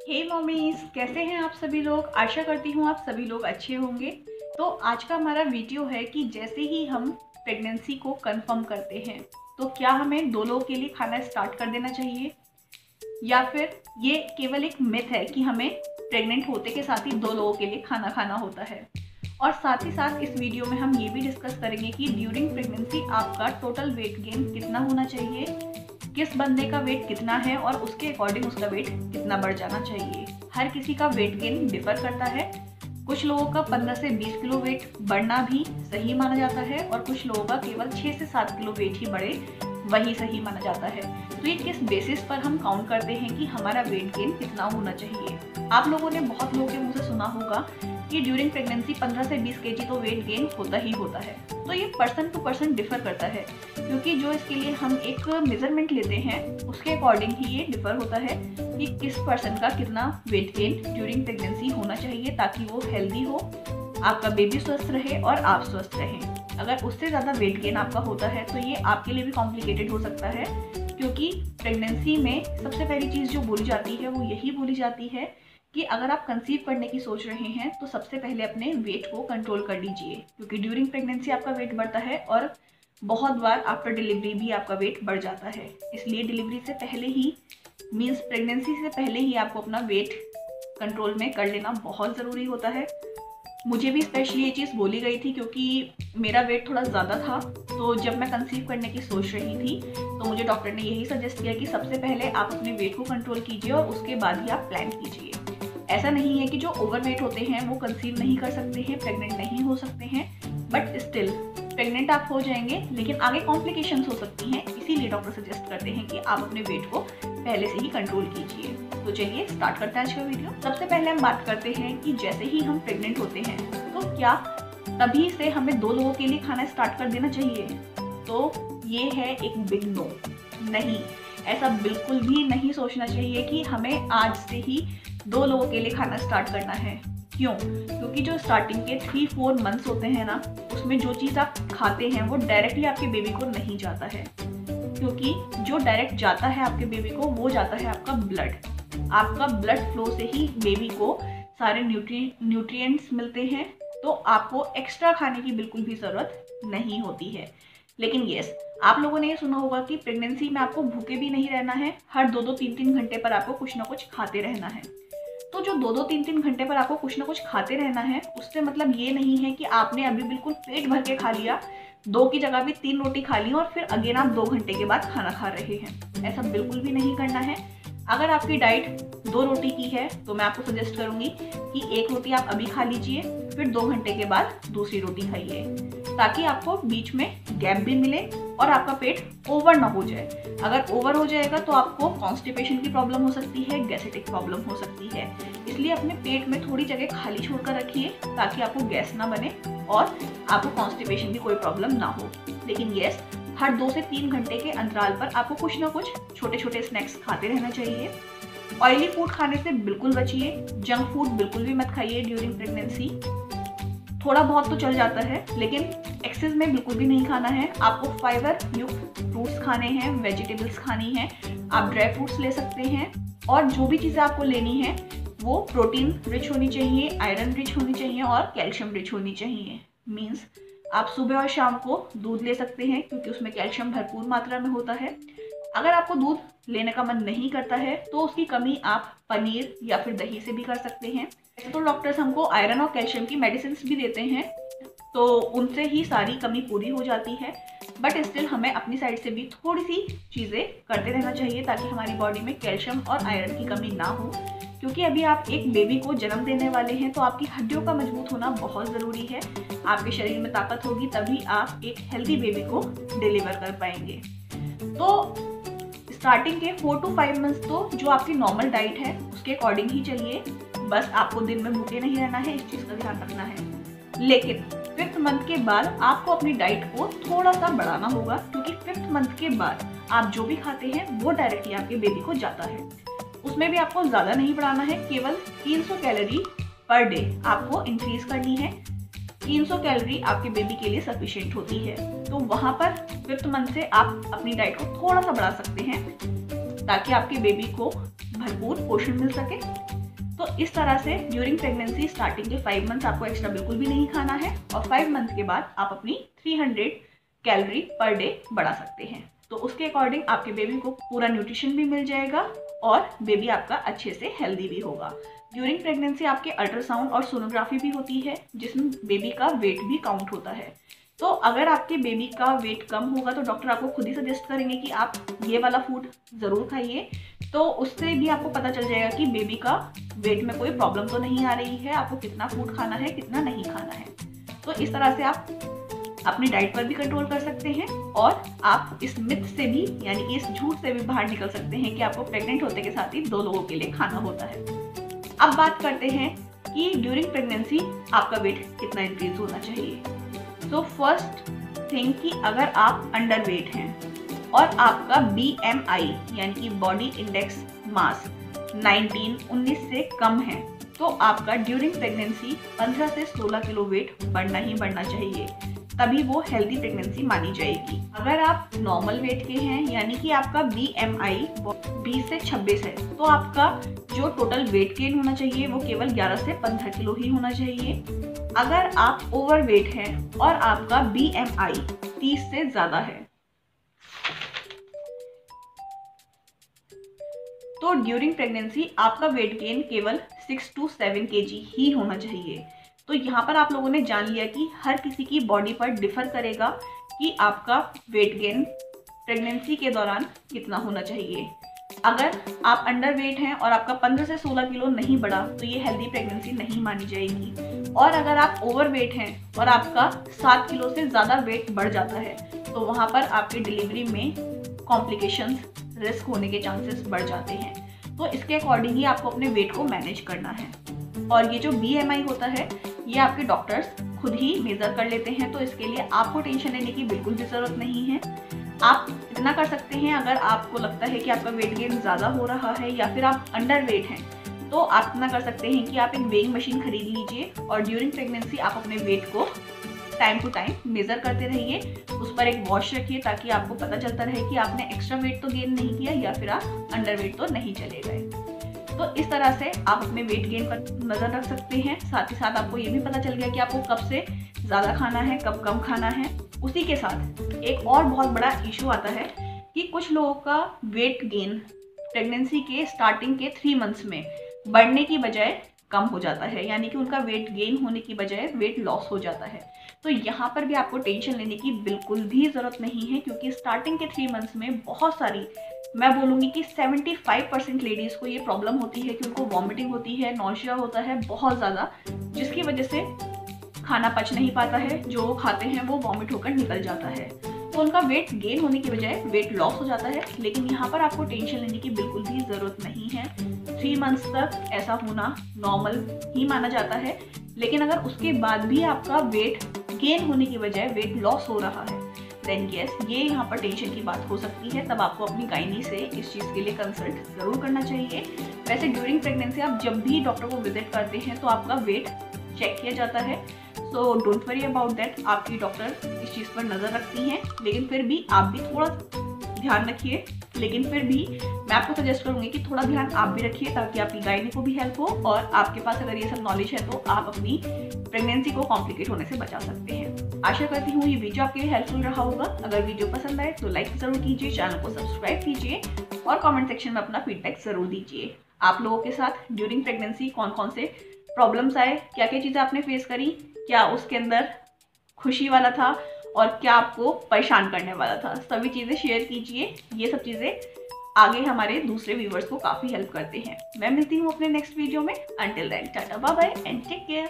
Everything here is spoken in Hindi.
हे मम्मीज, कैसे हैं आप सभी लोग। आशा करती हूँ आप सभी लोग अच्छे होंगे। तो आज का हमारा वीडियो है कि जैसे ही हम प्रेगनेंसी को कंफर्म करते हैं तो क्या हमें 2 लोगों के लिए खाना स्टार्ट कर देना चाहिए, या फिर ये केवल एक मिथ है कि हमें प्रेग्नेंट होते के साथ ही 2 लोगों के लिए खाना खाना होता है। और साथ ही साथ इस वीडियो में हम ये भी डिस्कस करेंगे कि ड्यूरिंग प्रेगनेंसी आपका टोटल वेट गेन कितना होना चाहिए, किस बंदे का वेट कितना है और उसके अकॉर्डिंग उसका वेट कितना बढ़ जाना चाहिए। हर किसी का वेट गेन डिफर करता है। कुछ लोगों का 15 से 20 किलो वेट बढ़ना भी सही माना जाता है और कुछ लोगों का केवल 6 से 7 किलो वेट ही बढ़े वही सही माना जाता है। तो ये किस बेसिस पर हम काउंट करते हैं कि हमारा वेट गेन कितना होना चाहिए। आप लोगों ने बहुत लोगों के मुंह से सुना होगा कि ड्यूरिंग प्रेगनेंसी 15 से 20 केजी तो वेट गेन होता ही होता है। तो ये पर्सन टू पर्सन डिफर करता है, क्योंकि जो इसके लिए हम एक मेजरमेंट लेते हैं उसके अकॉर्डिंग ही ये डिफर होता है कि किस पर्सन का कितना वेट गेन ड्यूरिंग प्रेगनेंसी होना चाहिए, ताकि वो हेल्दी हो, आपका बेबी स्वस्थ रहे और आप स्वस्थ रहें। अगर उससे ज़्यादा वेट गेन आपका होता है तो ये आपके लिए भी कॉम्प्लिकेटेड हो सकता है, क्योंकि प्रेगनेंसी में सबसे पहली चीज़ जो बोली जाती है वो यही बोली जाती है कि अगर आप कंसीव करने की सोच रहे हैं तो सबसे पहले अपने वेट को कंट्रोल कर लीजिए, क्योंकि ड्यूरिंग प्रेगनेंसी आपका वेट बढ़ता है और बहुत बार आफ्टर डिलीवरी भी आपका वेट बढ़ जाता है। इसलिए डिलीवरी से पहले ही मीन्स प्रेगनेंसी से पहले ही आपको अपना वेट कंट्रोल में कर लेना बहुत ज़रूरी होता है। मुझे भी स्पेशली ये चीज़ बोली गई थी, क्योंकि मेरा वेट थोड़ा ज़्यादा था। तो जब मैं कंसीव करने की सोच रही थी तो मुझे डॉक्टर ने यही सजेस्ट किया कि सबसे पहले आप अपने वेट को कंट्रोल कीजिए और उसके बाद ही आप प्लान कीजिए। ऐसा नहीं है कि जो ओवरवेट होते हैं वो कंसीव नहीं कर सकते हैं, प्रेग्नेंट नहीं हो सकते हैं, बट स्टिल प्रेग्नेंट आप हो जाएंगे, लेकिन आगे कॉम्प्लिकेशंस हो सकती हैं। इसीलिए डॉक्टर सजेस्ट करते हैं कि आप अपने वेट को पहले से ही कंट्रोल कीजिए। तो चलिए स्टार्ट करते हैं आज का वीडियो। सबसे पहले हम बात करते हैं कि जैसे ही हम प्रेग्नेंट होते हैं तो क्या तभी से हमें 2 लोगों के लिए खाना स्टार्ट कर देना चाहिए। तो ये है एक बिग नो। नहीं, ऐसा बिल्कुल भी नहीं सोचना चाहिए कि हमें आज से ही 2 लोगों के लिए खाना स्टार्ट करना है। क्यों? क्योंकि जो स्टार्टिंग के 3-4 मंथ्स होते हैं ना, उसमें जो चीज़ आप खाते हैं वो डायरेक्टली आपके बेबी को नहीं जाता है, क्योंकि जो डायरेक्ट जाता है आपके बेबी को वो जाता है आपका ब्लड। आपका ब्लड फ्लो से ही बेबी को सारे न्यूट्रिएंट्स मिलते हैं, तो आपको एक्स्ट्रा खाने की बिल्कुल भी ज़रूरत नहीं होती है। लेकिन यस, आप लोगों ने ये सुना होगा कि प्रेगनेंसी में आपको भूखे भी नहीं रहना है, हर 2-2, 3-3 घंटे पर आपको कुछ ना कुछ खाते रहना है। तो जो 2-2, 3-3 घंटे पर आपको कुछ ना कुछ खाते रहना है, उससे मतलब ये नहीं है कि आपने अभी बिल्कुल पेट भर के खा लिया, 2 की जगह भी 3 रोटी खा ली और फिर अगेन आप 2 घंटे के बाद खाना खा रहे हैं। ऐसा बिल्कुल भी नहीं करना है। अगर आपकी डाइट 2 रोटी की है तो मैं आपको सजेस्ट करूंगी कि 1 रोटी आप अभी खा लीजिए, फिर 2 घंटे के बाद दूसरी रोटी खाइए, ताकि आपको बीच में गैप भी मिले और आपका पेट ओवर ना हो जाए। अगर ओवर हो जाएगा तो आपको कॉन्स्टिपेशन की प्रॉब्लम हो सकती है, गैस्ट्रिक प्रॉब्लम हो सकती है। इसलिए अपने पेट में थोड़ी जगह खाली छोड़कर रखिए, ताकि आपको गैस ना बने और आपको कॉन्स्टिपेशन की कोई प्रॉब्लम ना हो। लेकिन यस, हर 2 से 3 घंटे के अंतराल पर आपको कुछ ना कुछ छोटे छोटे स्नैक्स खाते रहना चाहिए। ऑयली फूड खाने से बिल्कुल बचिए, जंक फूड बिल्कुल भी मत खाइए ड्यूरिंग प्रेगनेंसी। थोड़ा बहुत तो चल जाता है, लेकिन एक्सेस में बिल्कुल भी नहीं खाना है। आपको फाइबर युक्त फ्रूट्स खाने हैं, वेजिटेबल्स खानी है, आप ड्राई फ्रूट्स ले सकते हैं, और जो भी चीज़ें आपको लेनी है वो प्रोटीन रिच होनी चाहिए, आयरन रिच होनी चाहिए और कैल्शियम रिच होनी चाहिए। मीन्स आप सुबह और शाम को दूध ले सकते हैं, क्योंकि उसमें कैल्शियम भरपूर मात्रा में होता है। अगर आपको दूध लेने का मन नहीं करता है तो उसकी कमी आप पनीर या फिर दही से भी कर सकते हैं। ऐसे तो डॉक्टर्स हमको आयरन और कैल्शियम की मेडिसिन भी देते हैं, तो उनसे ही सारी कमी पूरी हो जाती है, बट स्टिल हमें अपनी साइड से भी थोड़ी सी चीज़ें करते रहना चाहिए, ताकि हमारी बॉडी में कैल्शियम और आयरन की कमी ना हो। क्योंकि अभी आप एक बेबी को जन्म देने वाले हैं, तो आपकी हड्डियों का मजबूत होना बहुत ज़रूरी है। आपके शरीर में ताकत होगी तभी आप एक हेल्दी बेबी को डिलीवर कर पाएंगे। तो स्टार्टिंग के 4 to 5 मंथ्स तो जो आपकी नॉर्मल डाइट है उसके अकॉर्डिंग ही चलिए। बस आपको दिन में भूखे नहीं रहना है, इस चीज़ का ध्यान रखना है। लेकिन 5th मंथ के बाद आपको अपनी डाइट को थोड़ा सा बढ़ाना होगा, क्योंकि 5th मंथ के बाद आप जो भी खाते हैं वो डायरेक्टली आपके बेबी को जाता है। उसमें भी आपको ज़्यादा नहीं बढ़ाना है, केवल 300 कैलोरी पर डे आपको इंक्रीज करनी है। 300 कैलोरी आपके बेबी के लिए सफिशिएंट होती है। तो वहाँ पर 5th मंथ से आप अपनी डाइट को थोड़ा सा बढ़ा सकते हैं, ताकि आपके बेबी को भरपूर पोषण मिल सके। तो इस तरह से ड्यूरिंग प्रेगनेंसी स्टार्टिंग के 5 मंथ आपको एक्स्ट्रा बिल्कुल भी नहीं खाना है और 5 मंथ के बाद आप अपनी 300 कैलोरी पर डे बढ़ा सकते हैं। तो उसके अकॉर्डिंग आपके बेबी को पूरा न्यूट्रिशन भी मिल जाएगा और बेबी आपका अच्छे से हेल्दी भी होगा। ड्यूरिंग प्रेगनेंसी आपके अल्ट्रासाउंड और सोनोग्राफी भी होती है जिसमें बेबी का वेट भी काउंट होता है। तो अगर आपके बेबी का वेट कम होगा तो डॉक्टर आपको खुद ही सजेस्ट करेंगे कि आप ये वाला फूड ज़रूर खाइए। तो उससे भी आपको पता चल जाएगा कि बेबी का वेट में कोई प्रॉब्लम तो नहीं आ रही है, आपको कितना फूड खाना है कितना नहीं खाना है। तो इस तरह से आप अपनी डाइट पर भी कंट्रोल कर सकते हैं और आप इस मिथ से भी यानी कि इस झूठ से भी बाहर निकल सकते हैं कि आपको प्रेग्नेंट होते के साथ ही 2 लोगों के लिए खाना होता है। अब बात करते हैं कि ड्यूरिंग प्रेगनेंसी आपका वेट कितना इंक्रीज होना चाहिए। तो फर्स्ट थिंग कि अगर आप अंडर वेट हैं और आपका BMI यानी कि बॉडी इंडेक्स मास 19 से कम है तो आपका ड्यूरिंग प्रेगनेंसी 15 से 16 किलो वेट बढ़ना ही बढ़ना चाहिए, तभी वो हेल्दी प्रेगनेंसी मानी जाएगी। अगर आप नॉर्मल वेट के हैं यानी कि आपका BMI 20 से 26 है तो आपका जो टोटल वेट गेन होना चाहिए वो केवल 11 से 15 किलो ही होना चाहिए। अगर आप ओवर वेट हैं और आपका BMI 30 से ज़्यादा है तो ड्यूरिंग प्रेगनेंसी आपका वेट गेन केवल 6 to 7 kg ही होना चाहिए। तो यहाँ पर आप लोगों ने जान लिया कि हर किसी की बॉडी पर डिफर करेगा कि आपका वेट गेन प्रेगनेंसी के दौरान कितना होना चाहिए। अगर आप अंडर वेट हैं और आपका 15 से 16 किलो नहीं बढ़ा तो ये हेल्दी प्रेगनेंसी नहीं मानी जाएगी। और अगर आप ओवर वेट हैं और आपका 7 किलो से ज़्यादा वेट बढ़ जाता है तो वहाँ पर आपकी डिलीवरी में कॉम्प्लिकेशंस, रिस्क होने के चांसेस बढ़ जाते हैं। तो इसके अकॉर्डिंग ही आपको अपने वेट को मैनेज करना है। और ये जो BMI होता है ये आपके डॉक्टर्स खुद ही मेज़र कर लेते हैं, तो इसके लिए आपको टेंशन लेने की बिल्कुल भी ज़रूरत नहीं है। आप इतना कर सकते हैं, अगर आपको लगता है कि आपका वेट गेन ज़्यादा हो रहा है या फिर आप अंडर वेट हैं तो आप इतना कर सकते हैं कि आप एक वेइंग मशीन खरीद लीजिए और ड्यूरिंग प्रेगनेंसी आप अपने वेट को टाइम टू टाइम मेज़र करते रहिए। उस पर एक वॉच रखिए ताकि आपको पता चलता रहे कि आपने एक्स्ट्रा वेट तो गेन नहीं किया या फिर आप अंडर वेट तो नहीं चले गए। तो इस तरह से आप अपने वेट गेन पर नज़र रख सकते हैं। साथ ही साथ आपको ये भी पता चल गया कि आपको कब से ज़्यादा खाना है कब कम खाना है। उसी के साथ एक और बहुत बड़ा इशू आता है कि कुछ लोगों का वेट गेन प्रेगनेंसी के स्टार्टिंग के 3 मंथ्स में बढ़ने की बजाय कम हो जाता है, यानी कि उनका वेट गेन होने की बजाय वेट लॉस हो जाता है। तो यहाँ पर भी आपको टेंशन लेने की बिल्कुल भी ज़रूरत नहीं है, क्योंकि स्टार्टिंग के 3 मंथ्स में बहुत सारी, मैं बोलूँगी कि 75% लेडीज़ को ये प्रॉब्लम होती है कि उनको वॉमिटिंग होती है, नौशिया होता है बहुत ज़्यादा, जिसकी वजह से खाना पच नहीं पाता है, जो वो खाते हैं वो वॉमिट होकर निकल जाता है। तो उनका वेट गेन होने की बजाय वेट लॉस हो जाता है। लेकिन यहाँ पर आपको टेंशन लेने की बिल्कुल भी ज़रूरत नहीं है। 3 मंथ्स तक ऐसा होना नॉर्मल ही माना जाता है। लेकिन अगर उसके बाद भी आपका वेट गेन होने की बजाय वेट लॉस हो रहा है देन यस, ये यहाँ पर टेंशन की बात हो सकती है। तब आपको अपनी गायनी से इस चीज़ के लिए कंसल्ट ज़रूर करना चाहिए। वैसे ड्यूरिंग प्रेगनेंसी आप जब भी डॉक्टर को विजिट करते हैं तो आपका वेट चेक किया जाता है। So don't worry about that, आपकी डॉक्टर इस चीज़ पर नज़र रखती हैं। लेकिन फिर भी आप भी थोड़ा ध्यान रखिए। लेकिन फिर भी मैं आपको सजेस्ट करूँगी कि थोड़ा ध्यान आप भी रखिए ताकि आपकी गायनी को भी हेल्प हो और आपके पास अगर ये सब नॉलेज है तो आप अपनी प्रेगनेंसी को कॉम्प्लिकेट होने से बचा सकते हैं। आशा करती हूँ ये वीडियो आपके लिए हेल्पफुल रहा होगा। अगर वीडियो पसंद आए तो लाइक ज़रूर कीजिए, चैनल को सब्सक्राइब कीजिए और कमेंट सेक्शन में अपना फीडबैक ज़रूर दीजिए। आप लोगों के साथ ड्यूरिंग प्रेगनेंसी कौन कौन से प्रॉब्लम्स आए, क्या क्या चीज़ें आपने फेस करी, क्या उसके अंदर खुशी वाला था और क्या आपको परेशान करने वाला था, सभी चीज़ें शेयर कीजिए। ये सब चीज़ें आगे हमारे दूसरे व्यूवर्स को काफ़ी हेल्प करते हैं। मैं मिलती हूँ अपने नेक्स्ट वीडियो में। Until then tata bye bye and take care.